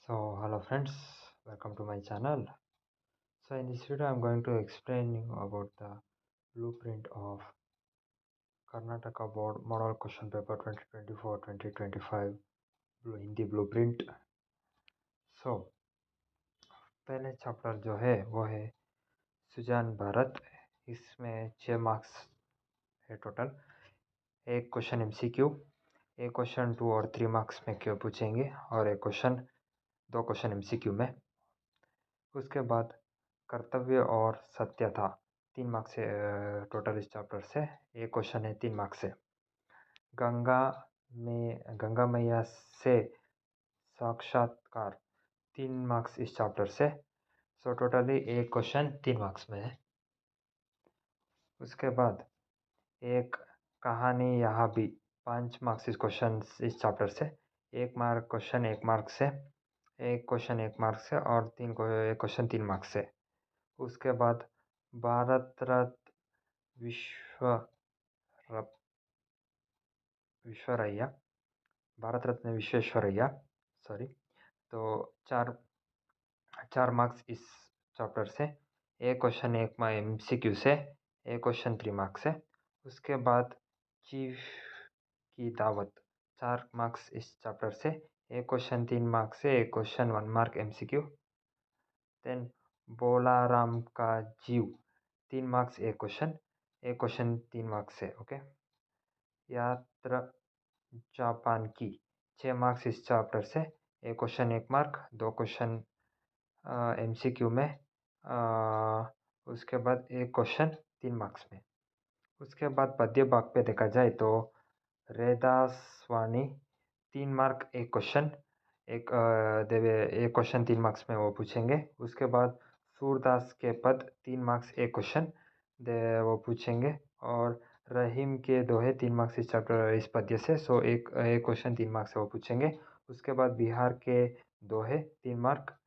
So hello friends, welcome to my channel. So in this video I'm going to explain you about the blueprint of Karnataka Board Model Question Paper 2024-2025 Hindi blueprint. So पहले chapter जो है वो है सुजान भारत। इसमें 6 marks है total. एक question MCQ, एक question 2 और 3 मार्क्स में क्यों पूछेंगे और एक क्वेश्चन 2 क्वेश्चन एमसीक्यू में। उसके बाद कर्तव्य और सत्यता 3 मार्क्स से टोटल इस चैप्टर से। एक क्वेश्चन है 3 मार्क्स से। गंगा मैया से साक्षात्कार 3 मार्क्स इस चैप्टर से। सो टोटली एक क्वेश्चन 3 मार्क्स में है। उसके बाद एक कहानी यहाँ भी 5 मार्क्स इस क्वेश्चन इस चैप्टर से। एक मार्क क्वेश्चन 1 मार्क से, एक क्वेश्चन 1 मार्क से और एक क्वेश्चन 3 मार्क्स से। उसके बाद भारत रत्न विश्वरैया, भारत रत्न विश्वेश्वरैया, सॉरी। तो चार मार्क्स इस चैप्टर से। एक क्वेश्चन 1 एमसीक्यू से, एक क्वेश्चन 3 मार्क्स से। उसके बाद चीफ की दावत 4 मार्क्स इस चैप्टर से। एक क्वेश्चन 3 मार्क्स से, एक question 1 mark MCQ. Then Bolaram का जीव 3 मार्क्स एक क्वेश्चन 3 मार्क्स से। ओके। यात्रा जापान की 6 मार्क्स इस चैप्टर से। एक क्वेश्चन 1 मार्क, 2 क्वेश्चन एमसीक्यू में। उसके बाद एक क्वेश्चन 3 मार्क्स में। उसके बाद पद्य भाग पे देखा जाए तो रेदासवानी 3 मार्क एक क्वेश्चन, एक क्वेश्चन 3 मार्क्स में वो पूछेंगे। उसके बाद सूरदास के पद 3 मार्क्स एक क्वेश्चन वो पूछेंगे। और रहीम के दोहे 3 मार्क्स इस चैप्टर इस पद्य से। सो एक क्वेश्चन 3 मार्क्स से वो पूछेंगे। उसके बाद बिहार के दोहे 3 मार्क,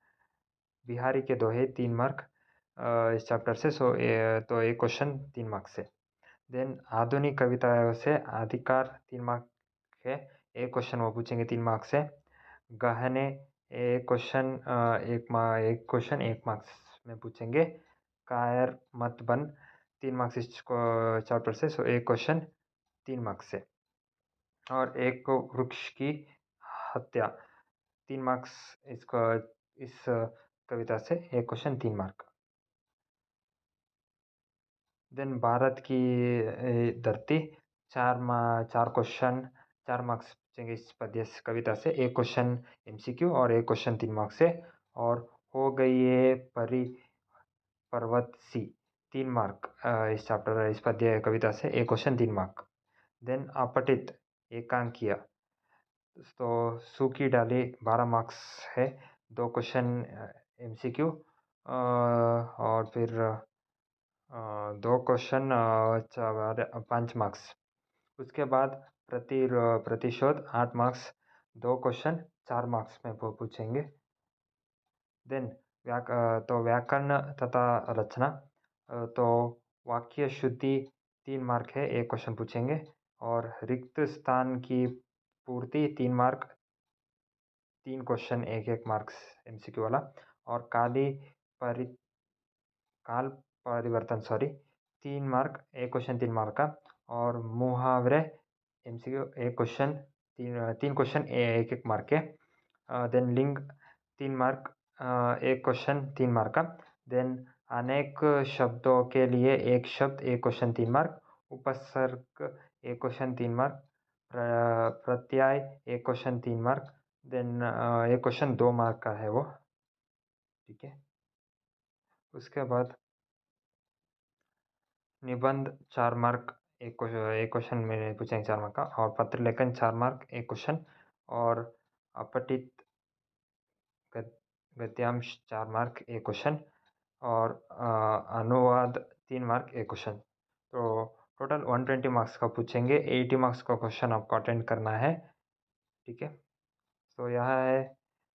बिहारी के दोहे 3 मार्क इस चैप्टर से। सो तो एक क्वेश्चन 3 मार्क्स से। देन आधुनिक कविता से अधिकार 3 मार्क है, एक क्वेश्चन वो पूछेंगे 3 मार्क्स से। गहने एक क्वेश्चन 1 मार्क्स में पूछेंगे। कायर मत बन 3 मार्क्स इस चैप्टर से। सो एक क्वेश्चन 3 मार्क्स से। और एक वृक्ष की हत्या 3 मार्क्स इस कविता से, एक क्वेश्चन 3 मार्क। देन भारत की धरती 4 क्वेश्चन 4 मार्क्स पूछेंगे इस पद्य कविता से। एक क्वेश्चन एमसीक्यू और एक क्वेश्चन 3 मार्क्स से। और हो गई ये परी पर्वत सी 3 मार्क इस चैप्टर इस पद्य कविता से। एक क्वेश्चन 3 मार्क। देन अपठित एकांकिया तो सूखी डाली 12 मार्क्स है, 2 क्वेश्चन एमसीक्यू और फिर 2 क्वेश्चन 5 मार्क्स। उसके बाद प्रतिशोध 8 मार्क्स, 2 क्वेश्चन 4 मार्क्स में वो पूछेंगे। देन तो व्याकरण तथा रचना तो वाक्य शुद्धि 3 मार्क है, एक क्वेश्चन पूछेंगे। और रिक्त स्थान की पूर्ति 3 मार्क, 3 क्वेश्चन 1 मार्क्स एमसीक्यू वाला। और काल परिवर्तन 3 मार्क, एक क्वेश्चन 3 मार्क का। और मुहावरे एमसीक्यू एक क्वेश्चन 3 क्वेश्चन 1 मार्क के। देन लिंग 3 मार्क, एक क्वेश्चन 3 मार्क का। देन अनेक शब्दों के लिए एक शब्द, एक क्वेश्चन 3 मार्क। उपसर्ग एक क्वेश्चन 3 मार्क। प्रत्यय एक क्वेश्चन 3 मार्क। देन एक क्वेश्चन 2 मार्क का है वो। ठीक है। उसके बाद निबंध 4 मार्क, एक क्वेश्चन में पूछेंगे 4 मार्क का। और पत्र लेखन 4 मार्क एक क्वेश्चन। और अपठित गद्यांश 4 मार्क एक क्वेश्चन। और अनुवाद 3 मार्क एक क्वेश्चन। तो टोटल 120 मार्क्स का पूछेंगे। 80 मार्क्स का क्वेश्चन आपको अटेंड करना है। ठीक है। तो यह है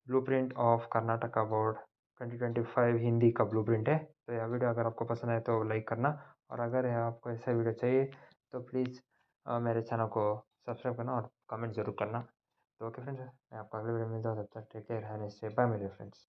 blueprint of Karnataka board 2025 Hindi का ब्लूप्रिंट है। तो यह वीडियो अगर आपको पसंद आए तो लाइक करना। और अगर आपको ऐसा वीडियो चाहिए तो प्लीज़ मेरे चैनल को सब्सक्राइब करना और कमेंट ज़रूर करना। तो ओके फ्रेंड्स, मैं आपको अगले वीडियो में मिलता हूँ, तब तक take care, have a nice day, bye मेरे फ्रेंड्स।